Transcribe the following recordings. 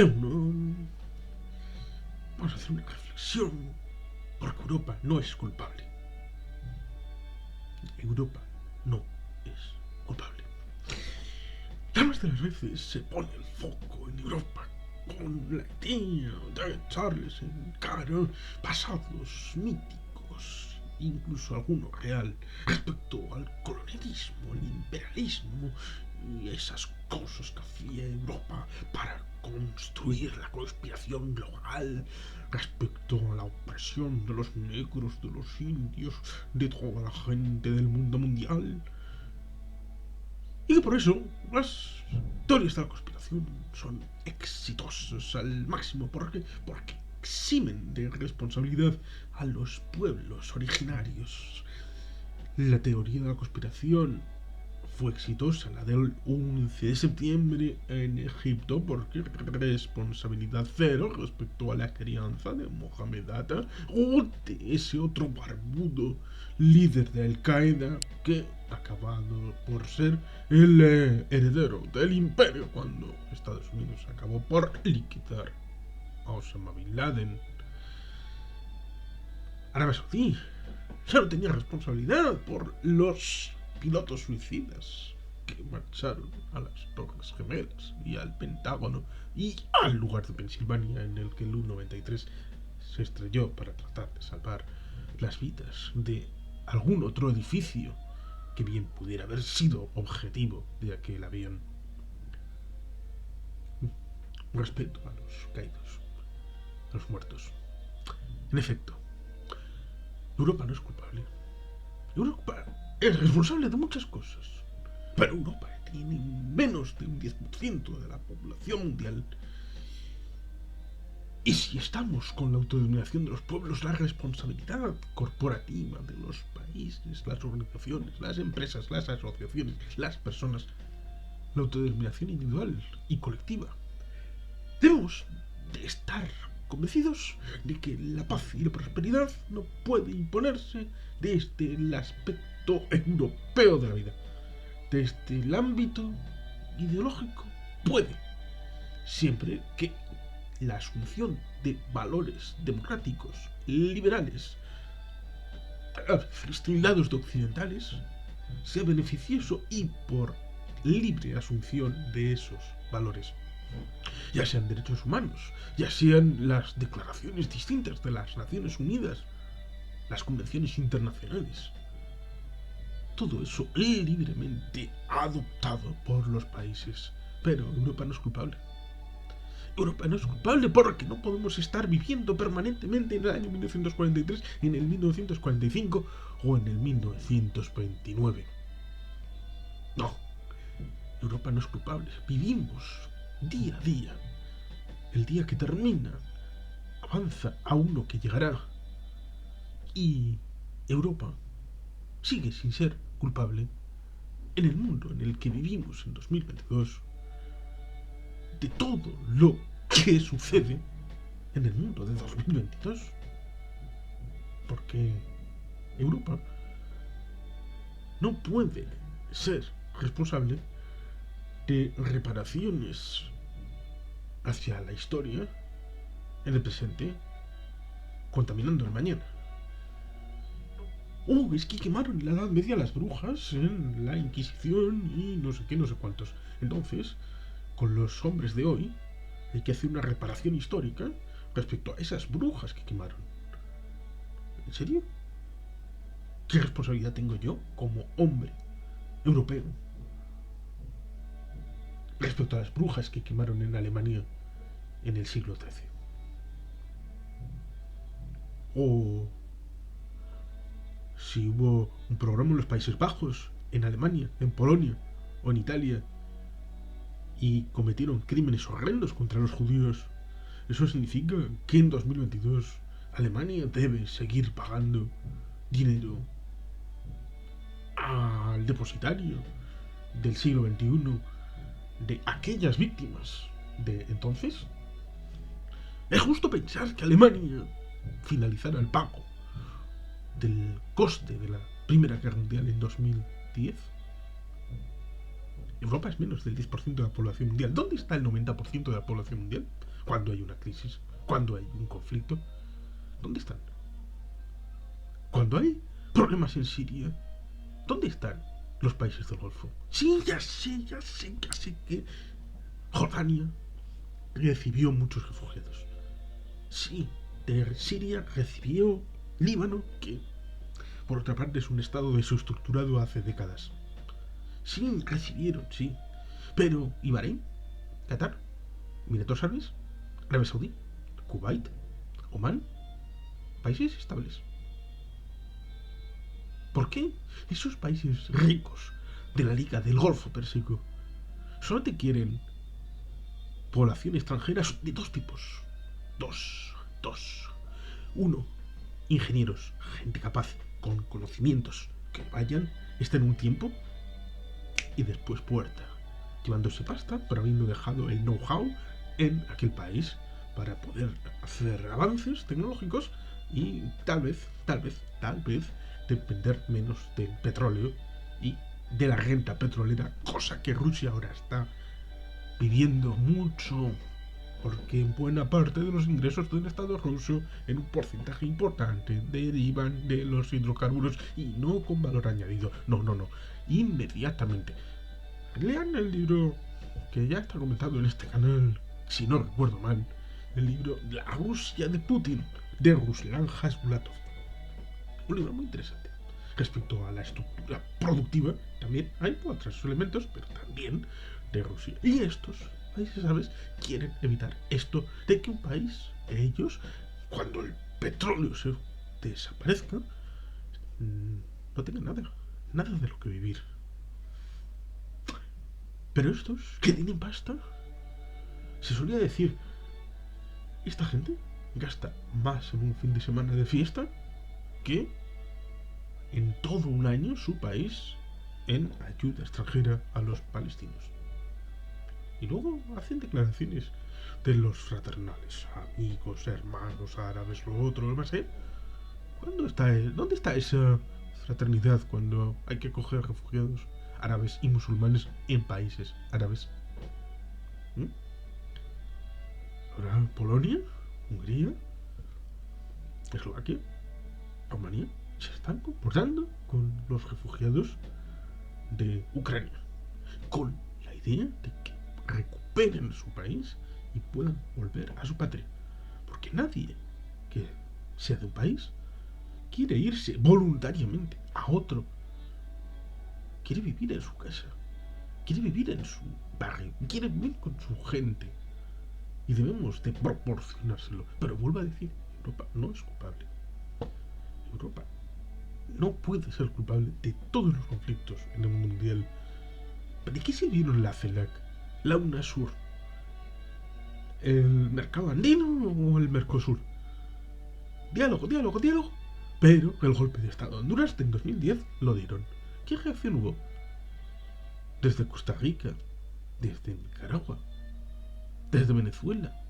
Vamos a hacer una reflexión, porque Europa no es culpable. Europa no es culpable. La más de las veces se pone el foco en Europa con la idea de echarles en cara pasados míticos, incluso alguno real, respecto al colonialismo, al imperialismo y esas cosas que hacía Europa para construir la conspiración global respecto a la opresión de los negros, de los indios, de toda la gente del mundo mundial. Y que por eso las teorías de la conspiración son exitosas al máximo. ¿Por qué? Porque eximen de responsabilidad a los pueblos originarios. La teoría de la conspiración fue exitosa, la del 11 de septiembre en Egipto, porque responsabilidad cero respecto a la crianza de Mohamed Atta o de ese otro barbudo líder de Al-Qaeda que ha acabado por ser el heredero del imperio cuando Estados Unidos acabó por liquidar a Osama Bin Laden. Arabia Saudí ya no tenía responsabilidad por los pilotos suicidas que marcharon a las Torres Gemelas y al Pentágono y al lugar de Pensilvania en el que el U-93 se estrelló para tratar de salvar las vidas de algún otro edificio que bien pudiera haber sido objetivo de aquel avión. Respeto a los caídos, a los muertos. En efecto, Europa no es culpable. Europa es responsable de muchas cosas, pero Europa tiene menos de un 10% de la población mundial. Y si estamos con la autodeterminación de los pueblos, la responsabilidad corporativa de los países, las organizaciones, las empresas, las asociaciones, las personas, la autodeterminación individual y colectiva, debemos de estar convencidos de que la paz y la prosperidad no puede imponerse desde el aspecto europeo de la vida. Desde el ámbito ideológico puede, siempre que la asunción de valores democráticos, liberales, distinguidos de occidentales, sea beneficioso y por libre asunción de esos valores. Ya sean derechos humanos, ya sean las declaraciones distintas de las Naciones Unidas, las convenciones internacionales. Todo eso libremente adoptado por los países. Pero Europa no es culpable. Europa no es culpable porque no podemos estar viviendo permanentemente en el año 1943, en el 1945 o en el 1929. No, Europa no es culpable. Vivimos día a día. El día que termina avanza a uno que llegará. Y Europa sigue sin ser culpable en el mundo en el que vivimos en 2022 de todo lo que sucede en el mundo de 2022. Porque Europa no puede ser responsable de reparaciones hacia la historia en el presente, contaminando el mañana. Es que quemaron en la Edad Media las brujas en la Inquisición y no sé qué, no sé cuántos. Entonces, con los hombres de hoy, hay que hacer una reparación histórica respecto a esas brujas que quemaron. ¿En serio? ¿Qué responsabilidad tengo yo como hombre europeo respecto a las brujas que quemaron en Alemania en el siglo XIII? O si hubo un programa en los Países Bajos, en Alemania, en Polonia o en Italia y cometieron crímenes horrendos contra los judíos, eso significa que en 2022 Alemania debe seguir pagando dinero al depositario del siglo XXI de aquellas víctimas de entonces. ¿Es justo pensar que Alemania finalizara el pago del coste de la Primera Guerra Mundial en 2010? Europa es menos del 10% de la población mundial. ¿Dónde está el 90% de la población mundial? cuando hay una crisis, cuando hay un conflicto. ¿Dónde están? Cuando hay problemas en Siria, ¿dónde están los países del Golfo? Sí, ya sé que Jordania recibió muchos refugiados. Sí, de Siria recibió Líbano, que por otra parte es un estado desestructurado hace décadas. Sí, recibieron, sí. Pero, ¿y Bahrein? ¿Qatar? ¿Emiratos Árabes? ¿Arabia Saudí? ¿Kuwait? ¿Oman? Países estables. ¿Por qué esos países ricos de la Liga del Golfo Pérsico solo te quieren población extranjera de dos tipos? Dos. Uno, ingenieros, gente capaz, con conocimientos, que vayan, estén un tiempo y después puerta, llevándose pasta, pero habiendo dejado el know-how en aquel país para poder hacer avances tecnológicos y tal vez depender menos del petróleo y de la renta petrolera, cosa que Rusia ahora está pidiendo mucho, porque buena parte de los ingresos del Estado ruso, en un porcentaje importante, derivan de los hidrocarburos y no con valor añadido. No. Inmediatamente. Lean el libro que ya está comentado en este canal, si no recuerdo mal, el libro La Rusia de Putin, de Ruslan Hasbulatov. Un libro muy interesante. Respecto a la estructura productiva, también hay otros elementos, pero también de Rusia. Y estos países, ¿sabes?, quieren evitar esto de que un país, ellos, cuando el petróleo se desaparezca, no tengan nada de lo que vivir. Pero estos, que tienen pasta, se solía decir, esta gente gasta más en un fin de semana de fiesta que en todo un año su país en ayuda extranjera a los palestinos. Y luego hacen declaraciones de los fraternales, amigos, hermanos, árabes, lo otro, lo más, ¿Dónde está esa fraternidad cuando hay que coger refugiados árabes y musulmanes en países árabes? Ahora Polonia, Hungría, Eslovaquia, Rumanía se están comportando con los refugiados de Ucrania, con la idea de que recuperen su país y puedan volver a su patria. Porque nadie que sea de un país quiere irse voluntariamente a otro. Quiere vivir en su casa, quiere vivir en su barrio, quiere vivir con su gente. Y debemos de proporcionárselo. Pero vuelvo a decir, Europa no es culpable. Europa no puede ser culpable de todos los conflictos en el mundo mundial. ¿De qué sirvieron la CELAC, la UNASUR, el mercado andino o el Mercosur? Diálogo. Pero el golpe de Estado de Honduras en 2010 lo dieron. ¿Qué reacción hubo? Desde Costa Rica, desde Nicaragua, desde Venezuela.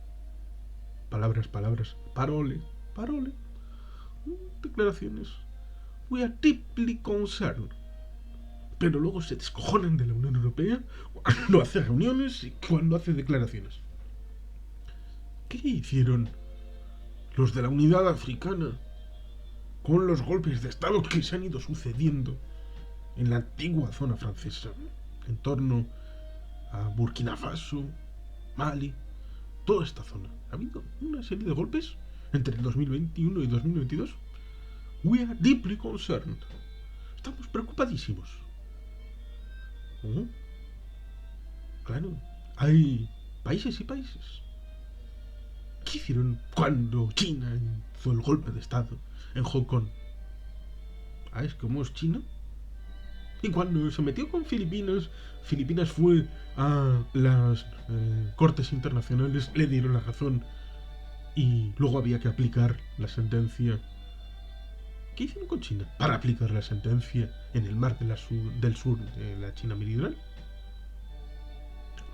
Palabras, parole. Declaraciones. We are deeply concerned. Pero luego se descojonan de la Unión Europea cuando hace reuniones y cuando hace declaraciones. ¿Qué hicieron los de la Unidad Africana con los golpes de Estado que se han ido sucediendo en la antigua zona francesa, en torno a Burkina Faso, Mali, toda esta zona? Ha habido una serie de golpes entre el 2021 y 2022. We are deeply concerned. Estamos preocupadísimos. Claro, hay países y países. ¿Qué hicieron cuando China hizo el golpe de Estado en Hong Kong? ¿Es como es China? Y cuando se metió con Filipinas fue a las cortes internacionales, le dieron la razón y luego había que aplicar la sentencia. ¿Qué hicieron con China para aplicar la sentencia en el mar del sur de la China meridional?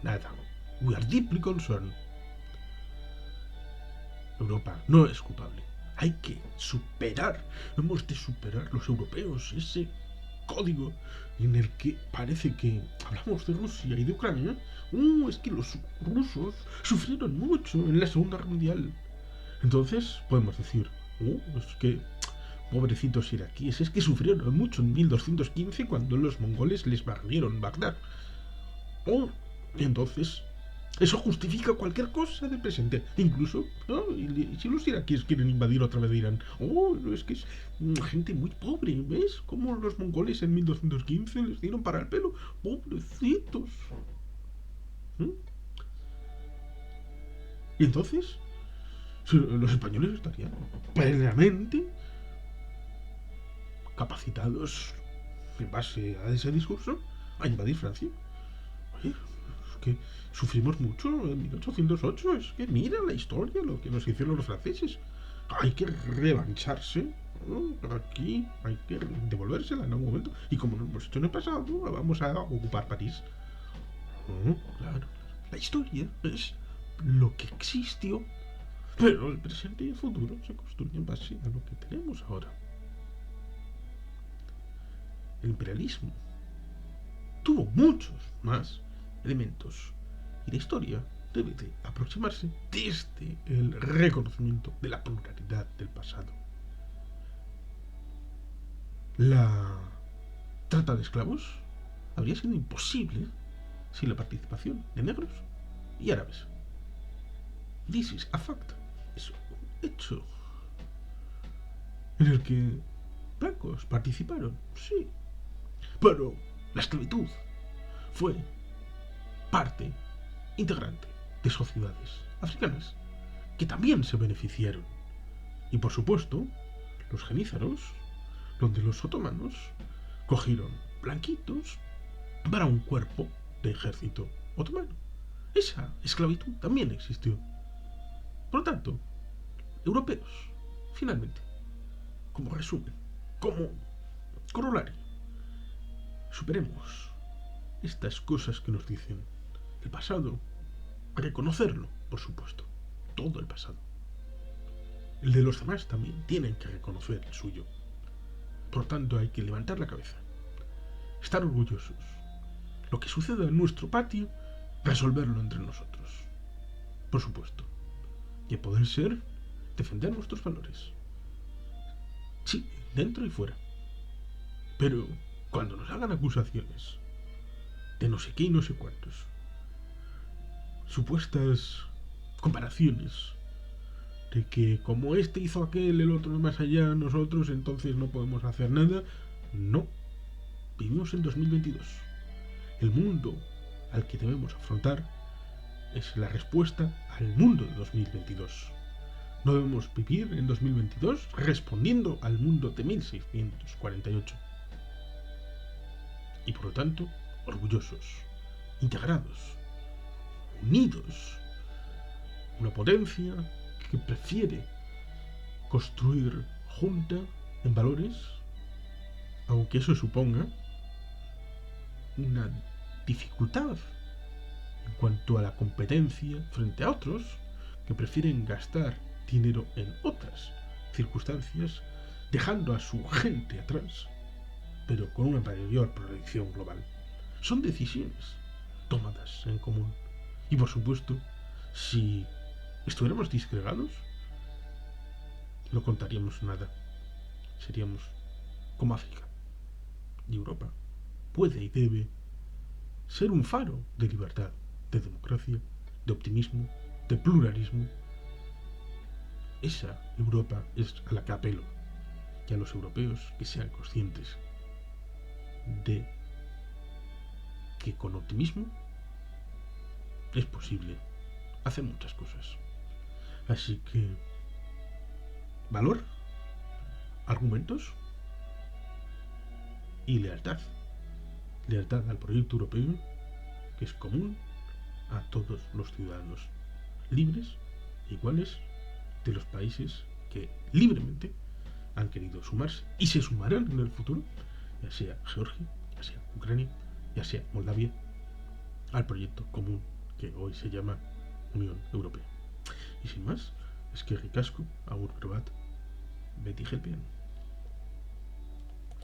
Nada. We are deeply concerned. Europa no es culpable. Hay que superar, hemos de superar los europeos ese código en el que parece que hablamos de Rusia y de Ucrania. Es que los rusos sufrieron mucho en la Segunda Guerra Mundial. Entonces podemos decir, es que pobrecitos iraquíes, es que sufrieron mucho en 1215 cuando los mongoles les barrieron Bagdad. Y entonces eso justifica cualquier cosa del presente. Incluso, ¿no? Si los iraquíes quieren invadir otra vez Irán. Es que es gente muy pobre. ¿Ves? Como los mongoles en 1215 les dieron para el pelo. Pobrecitos. ¿Mm? Y entonces, los españoles estarían plenamente capacitados, en base a ese discurso, a invadir Francia. Oye, es que sufrimos mucho en 1808. Es que mira la historia, lo que nos hicieron los franceses. Hay que revancharse, ¿no? Aquí hay que devolvérsela en algún momento. Y como lo hemos hecho en el pasado, vamos a ocupar París. Claro. La historia es lo que existió, pero el presente y el futuro se construyen en base a lo que tenemos ahora. El imperialismo tuvo muchos más elementos y la historia debe de aproximarse desde el reconocimiento de la pluralidad del pasado. La trata de esclavos habría sido imposible sin la participación de negros y árabes. This is a fact. Es un hecho en el que blancos participaron, sí, pero la esclavitud fue parte integrante de sociedades africanas que también se beneficiaron. Y por supuesto, los genízaros, donde los otomanos cogieron blanquitos para un cuerpo de ejército otomano. Esa esclavitud también existió. Por lo tanto, europeos, finalmente, como resumen, como corolario, superemos estas cosas que nos dicen el pasado, reconocerlo, por supuesto, todo el pasado. El de los demás también tienen que reconocer el suyo. Por tanto, hay que levantar la cabeza, estar orgullosos. Lo que suceda en nuestro patio, resolverlo entre nosotros. Por supuesto. Y a poder ser, defender nuestros valores. Sí, dentro y fuera. Pero cuando nos hagan acusaciones de no sé qué y no sé cuántos, supuestas comparaciones de que como este hizo aquel, el otro más allá, nosotros entonces no podemos hacer nada. No. Vivimos en 2022. El mundo al que debemos afrontar es la respuesta al mundo de 2022. No debemos vivir en 2022 respondiendo al mundo de 1648. Y por lo tanto, orgullosos, integrados, unidos. Una potencia que prefiere construir junta en valores, aunque eso suponga una dificultad en cuanto a la competencia frente a otros que prefieren gastar dinero en otras circunstancias, dejando a su gente atrás, pero con una mayor proyección global. Son decisiones tomadas en común. Y por supuesto, si estuviéramos disgregados, no contaríamos nada. Seríamos como África. Y Europa puede y debe ser un faro de libertad, de democracia, de optimismo, de pluralismo. Esa Europa es a la que apelo, y a los europeos que sean conscientes de que con optimismo es posible hacer muchas cosas. Así que valor, argumentos y lealtad. Lealtad al proyecto europeo, que es común a todos los ciudadanos libres, iguales, de los países que libremente han querido sumarse y se sumarán en el futuro, ya sea Georgia, ya sea Ucrania, ya sea Moldavia, al proyecto común que hoy se llama Unión Europea. Y sin más, es que ricasco, agur probat, beti helpean.